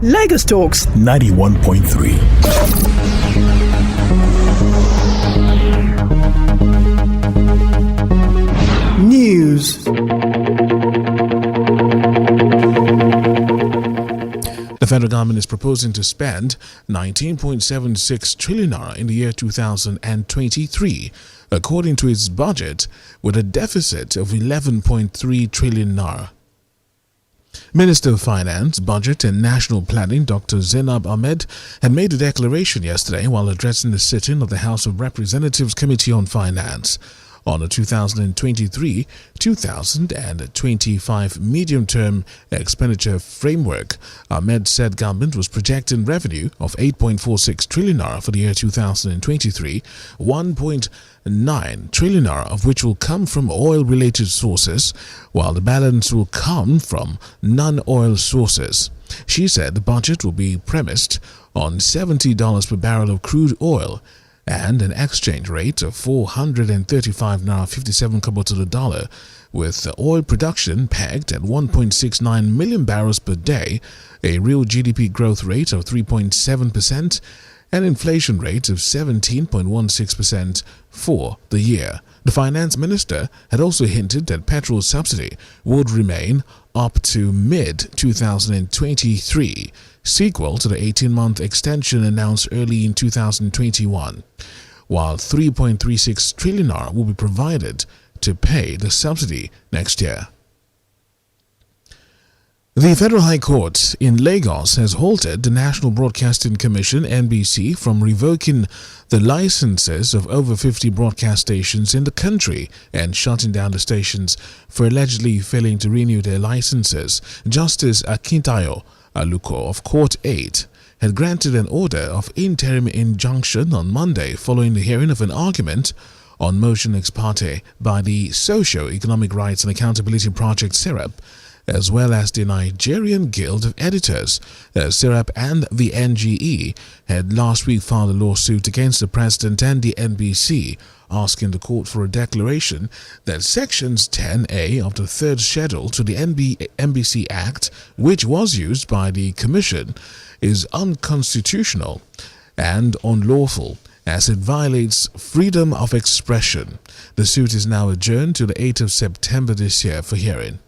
Lagos Talks 91.3. News. The federal government is proposing to spend 19.76 trillion naira in the year 2023, according to its budget, with a deficit of 11.3 trillion naira. Minister of Finance, Budget and National Planning Dr. Zainab Ahmed had made a declaration yesterday while addressing the sitting of the House of Representatives Committee on Finance on the 2023-2025 medium-term expenditure framework. Ahmed said government was projecting revenue of 8.46 trillion naira for the year 2023, 1.9 trillion naira of which will come from oil-related sources, while the balance will come from non-oil sources. She said the budget will be premised on $70 per barrel of crude oil and an exchange rate of 435 naira 57 kobo to the dollar, with oil production pegged at 1.69 million barrels per day, a real GDP growth rate of 3.7%, and inflation rate of 17.16% for the year. The finance minister had also hinted that petrol subsidy would remain up to mid-2023, sequel to the 18-month extension announced early in 2021, while 3.36 trillion naira will be provided to pay the subsidy next year. The Federal High Court in Lagos has halted the National Broadcasting Commission (NBC) from revoking the licenses of over 50 broadcast stations in the country and shutting down the stations for allegedly failing to renew their licenses. Justice Akintayo Aluko of Court 8 had granted an order of interim injunction on Monday following the hearing of an argument on motion ex parte by the Socio-Economic Rights and Accountability Project (SERAP), as well as the Nigerian Guild of Editors. SERAP and the NGE had last week filed a lawsuit against the President and the NBC, asking the court for a declaration that Sections 10A of the third schedule to the NBC Act, which was used by the Commission, is unconstitutional and unlawful, as it violates freedom of expression. The suit is now adjourned to the 8th of September this year for hearing.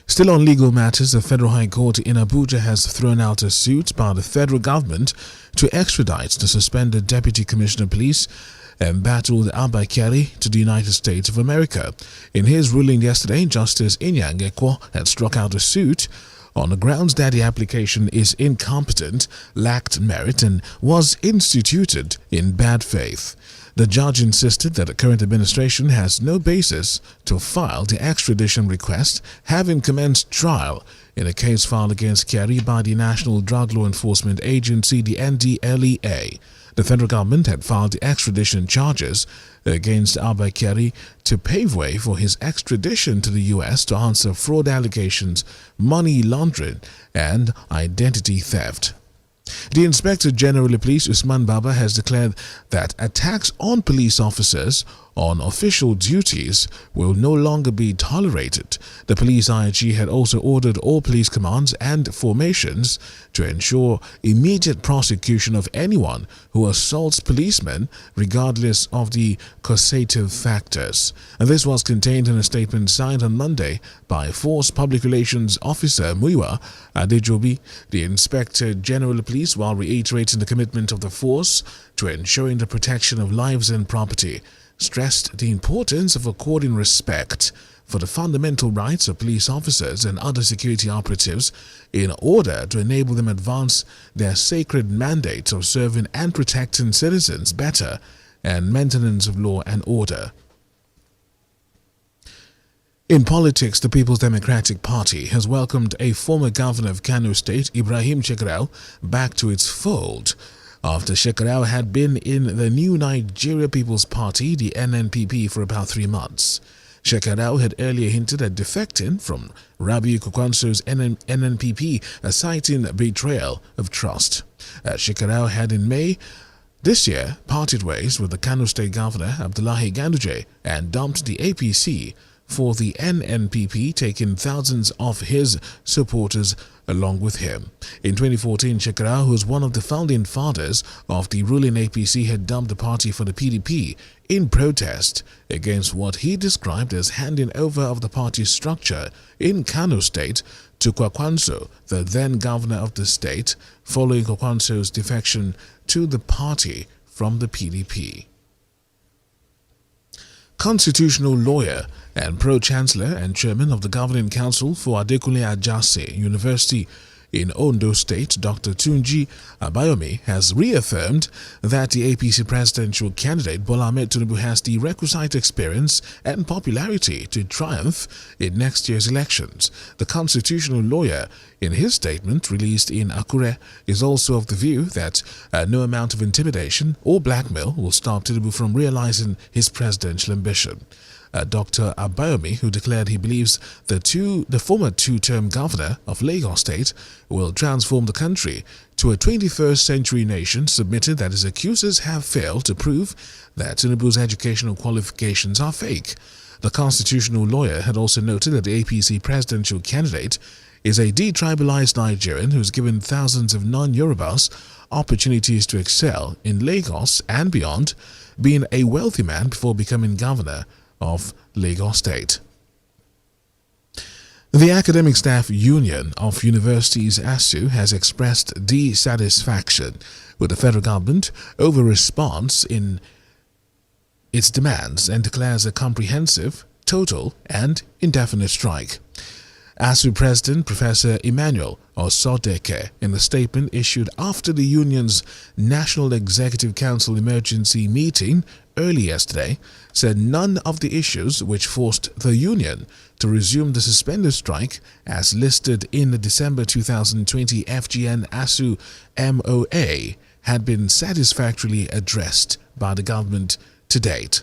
Still on legal matters, the Federal High Court in Abuja has thrown out a suit by the federal government to extradite the suspended Deputy Commissioner of Police embattled Abba Kyari to the United States of America. In his ruling yesterday, Justice Inyang Ekwo had struck out a suit on the grounds that the application is incompetent, lacked merit, and was instituted in bad faith. The judge insisted that the current administration has no basis to file the extradition request, having commenced trial in a case filed against Kyari by the National Drug Law Enforcement Agency, the NDLEA. The federal government had filed the extradition charges against Abba Kyari to pave way for his extradition to the U.S. to answer fraud allegations, money laundering, and identity theft. The Inspector General of Police, Usman Baba, has declared that attacks on police officers on official duties will no longer be tolerated. The police IG had also ordered all police commands and formations to ensure immediate prosecution of anyone who assaults policemen, regardless of the causative factors. And this was contained in a statement signed on Monday by Force Public Relations Officer Muyiwa Adejobi, the Inspector General of Police, while reiterating the commitment of the force to ensuring the protection of lives and property, stressed the importance of according respect for the fundamental rights of police officers and other security operatives in order to enable them advance their sacred mandates of serving and protecting citizens better and maintenance of law and order. In politics, the People's Democratic Party has welcomed a former governor of Kano State, Ibrahim Shekarau, back to its fold after Shekarau had been in the new Nigeria People's Party, the NNPP, for about 3 months. Shekarau had earlier hinted at defecting from Rabiu Kwankwaso's NNPP, citing betrayal of trust. Shekarau had in May this year parted ways with the Kano State Governor Abdullahi Ganduje and dumped the APC for the NNPP, taking thousands of his supporters along with him. In 2014, Shekara, who was one of the founding fathers of the ruling APC, had dumped the party for the PDP in protest against what he described as handing over of the party's structure in Kano State to Kwakwanso, the then governor of the state, following Kwakwanso's defection to the party from the PDP. Constitutional lawyer and pro-chancellor and chairman of the governing council for Adekunle Ajase University in Ondo State, Dr. Tunji Abayomi, has reaffirmed that the APC presidential candidate Bola Ahmed Tinubu has the requisite experience and popularity to triumph in next year's elections. The constitutional lawyer, in his statement released in Akure, is also of the view that no amount of intimidation or blackmail will stop Tinubu from realizing his presidential ambition. Dr. Abayomi, who declared he believes the former two-term governor of Lagos State will transform the country to a 21st century nation, submitted that his accusers have failed to prove that Tinubu's educational qualifications are fake. The constitutional lawyer had also noted that the APC presidential candidate is a detribalized Nigerian who has given thousands of non-Yorubas opportunities to excel in Lagos and beyond, being a wealthy man before becoming governor of Lagos State. The Academic Staff Union of Universities ASUU has expressed dissatisfaction with the federal government over response in its demands and declares a comprehensive, total and indefinite strike. ASUU President Professor Emmanuel Osodeke, in a statement issued after the union's National Executive Council emergency meeting early yesterday, said none of the issues which forced the union to resume the suspended strike as listed in the December 2020 FGN ASUU MOA had been satisfactorily addressed by the government to date.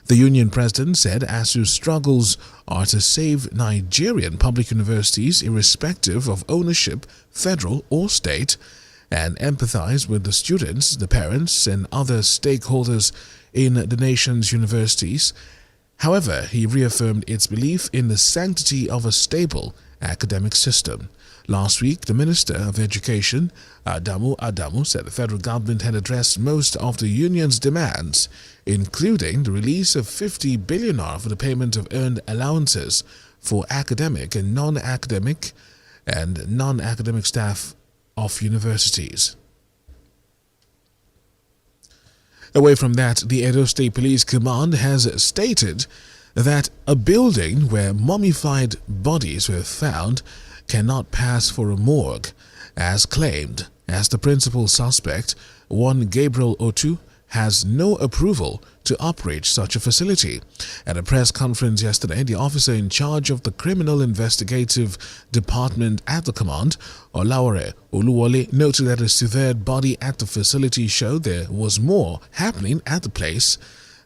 The union president said ASUU's struggles are to save Nigerian public universities irrespective of ownership, federal or state, and empathize with the students, the parents, and other stakeholders in the nation's universities. However, he reaffirmed its belief in the sanctity of a stable academic system. Last week, the Minister of Education, Adamu, said the federal government had addressed most of the union's demands, including the release of 50 billion naira for the payment of earned allowances for academic and non-academic staff of universities. Away from that, the Edo State Police Command has stated that a building where mummified bodies were found cannot pass for a morgue, as claimed, as the principal suspect, one Gabriel Otu, has no approval to operate such a facility. At a press conference yesterday, the officer in charge of the Criminal Investigative Department at the command, Olawore Oluwole, noted that a severed body at the facility showed there was more happening at the place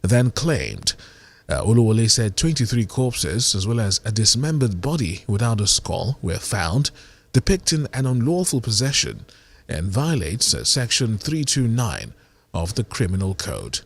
than claimed. Oluwole said 23 corpses as well as a dismembered body without a skull were found, depicting an unlawful possession and violates Section 329 of the Criminal Code.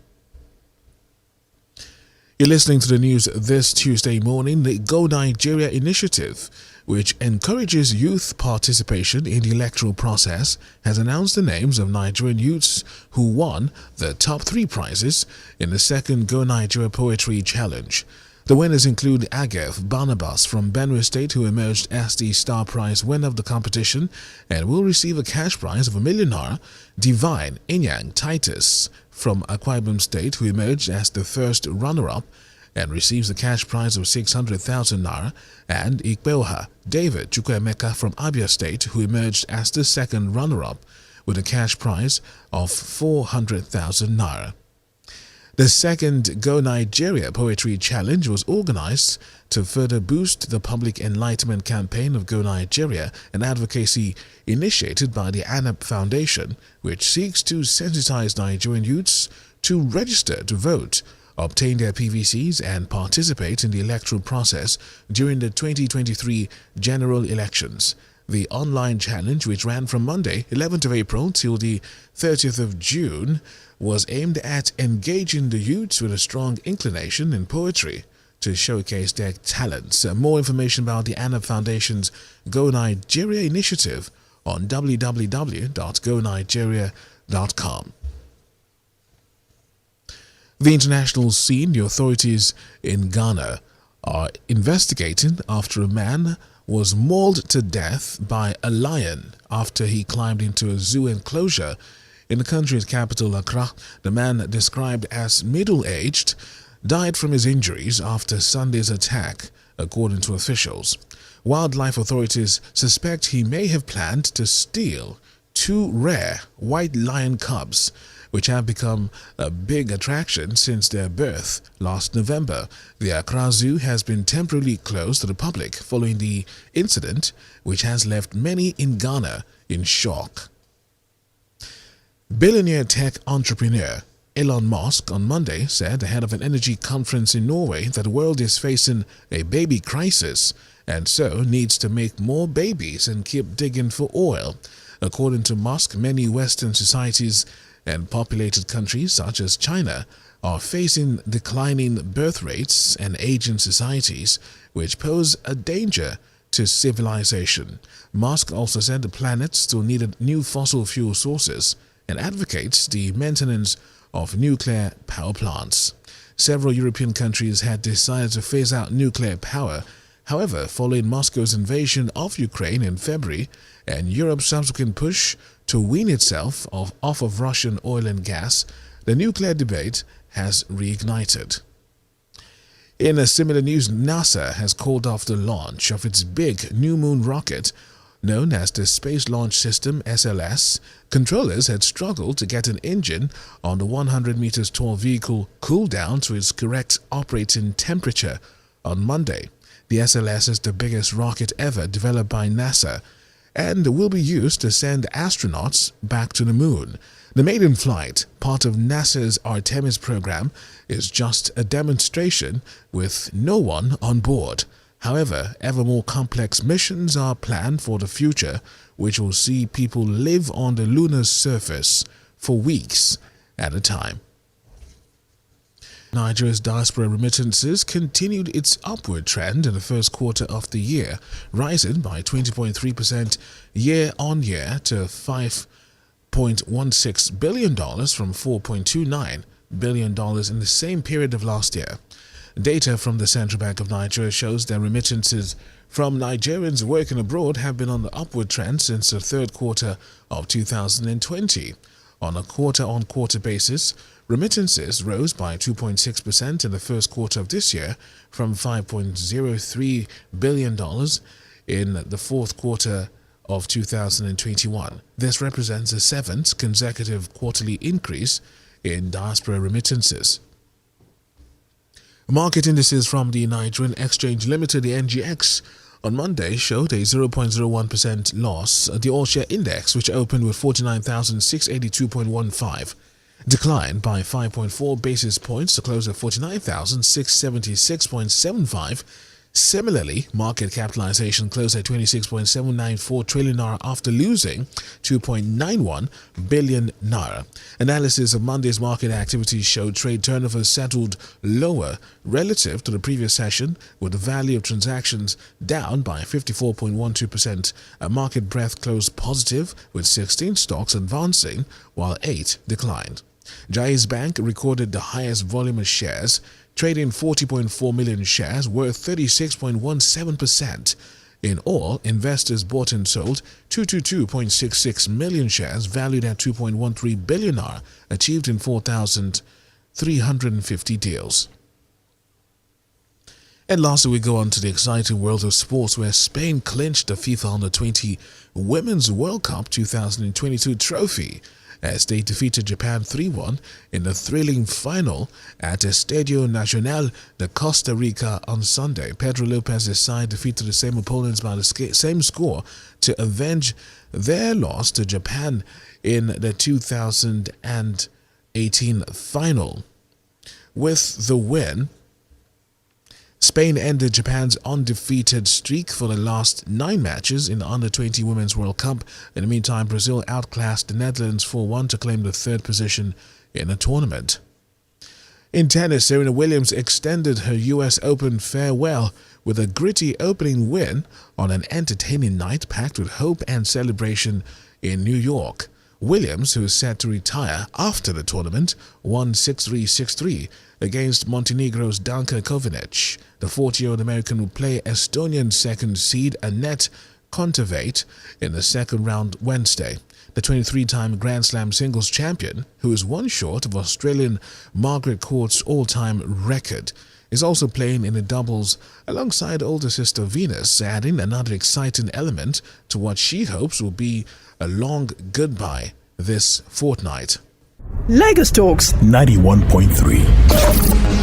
You're listening to the news this Tuesday morning. The Go Nigeria initiative, which encourages youth participation in the electoral process, has announced the names of Nigerian youths who won the top 3 prizes in the second Go Nigeria Poetry Challenge. The winners include Agef Barnabas from Benue State, who emerged as the star prize winner of the competition and will receive a cash prize of 1 million naira. Divine Inyang Titus from Akwa Ibom State, who emerged as the first runner-up and receives a cash prize of 600,000 naira, and Ikpeoha David Chukwuemeka from Abia State, who emerged as the second runner-up with a cash prize of 400,000 naira. The second Go Nigeria Poetry Challenge was organized to further boost the public enlightenment campaign of Go Nigeria, an advocacy initiated by the ANAP Foundation, which seeks to sensitize Nigerian youths to register to vote, obtain their PVCs, and participate in the electoral process during the 2023 general elections. The online challenge, which ran from Monday, 11th of April till the 30th of June, was aimed at engaging the youths with a strong inclination in poetry to showcase their talents. More information about the ANAB Foundation's Go Nigeria initiative on www.gonigeria.com. The international scene, the authorities in Ghana are investigating after a man was mauled to death by a lion after he climbed into a zoo enclosure in the country's capital, Accra. The man, described as middle-aged, died from his injuries after Sunday's attack, according to officials. Wildlife authorities suspect he may have planned to steal 2 rare white lion cubs, which have become a big attraction since their birth last November. The Accra Zoo has been temporarily closed to the public following the incident, which has left many in Ghana in shock. Billionaire tech entrepreneur Elon Musk on Monday said ahead of an energy conference in Norway that the world is facing a baby crisis and so needs to make more babies and keep digging for oil. According to Musk, many Western societies and populated countries such as China are facing declining birth rates and aging societies, which pose a danger to civilization. Musk also said the planet still needed new fossil fuel sources and advocates the maintenance of nuclear power plants. Several European countries had decided to phase out nuclear power. However, following Moscow's invasion of Ukraine in February and Europe's subsequent push to wean itself off of Russian oil and gas, the nuclear debate has reignited. In a similar news, NASA has called off the launch of its big New Moon rocket known as the Space Launch System (SLS). Controllers had struggled to get an engine on the 100 meters tall vehicle cooled down to its correct operating temperature on Monday. The SLS is the biggest rocket ever developed by NASA and will be used to send astronauts back to the moon. The maiden flight, part of NASA's Artemis program, is just a demonstration with no one on board. However, ever more complex missions are planned for the future, which will see people live on the lunar surface for weeks at a time. Nigeria's Diaspora remittances continued its upward trend in the first quarter of the year, rising by 20.3% year-on-year to $5.16 billion from $4.29 billion in the same period of last year. Data from the Central Bank of Nigeria shows that remittances from Nigerians working abroad have been on the upward trend since the third quarter of 2020. On a quarter-on-quarter basis, remittances rose by 2.6% in the first quarter of this year from $5.03 billion in the fourth quarter of 2021. This represents the 7th consecutive quarterly increase in diaspora remittances. Market indices from the Nigerian Exchange Limited, the NGX, on Monday showed a 0.01% loss. The all-share index, which opened with 49,682.15, declined by 5.4 basis points to close at 49,676.75. Similarly, market capitalization closed at 26.794 trillion naira after losing 2.91 billion naira. Analysis of Monday's market activity showed trade turnover settled lower relative to the previous session, with the value of transactions down by 54.12%. A market breadth closed positive, with 16 stocks advancing while 8 declined. Jaiz Bank recorded the highest volume of shares, trading 40.4 million shares worth 36.17%. In all, investors bought and sold 222.66 million shares valued at 2.13 billion naira, achieved in 4,350 deals. And lastly, we go on to the exciting world of sports, where Spain clinched the FIFA Under-20 Women's World Cup 2022 trophy as they defeated Japan 3-1 in the thrilling final at Estadio Nacional de Costa Rica on Sunday. Pedro Lopez's side defeated the same opponents by the same score to avenge their loss to Japan in the 2018 final. With the win, Spain ended Japan's undefeated streak for the last 9 matches in the Under-20 Women's World Cup. In the meantime, Brazil outclassed the Netherlands 4-1 to claim the 3rd position in the tournament. In tennis, Serena Williams extended her US Open farewell with a gritty opening win on an entertaining night packed with hope and celebration in New York. Williams, who is set to retire after the tournament, won 6-3, 6-3 against Montenegro's Danka Kovinic. The 40-year-old American will play Estonian second seed Annette Kontaveit in the second round Wednesday. The 23-time Grand Slam singles champion, who is one short of Australian Margaret Court's all-time record, is also playing in the doubles alongside older sister Venus, adding another exciting element to what she hopes will be a long goodbye this fortnight. Lagos Talks 91.3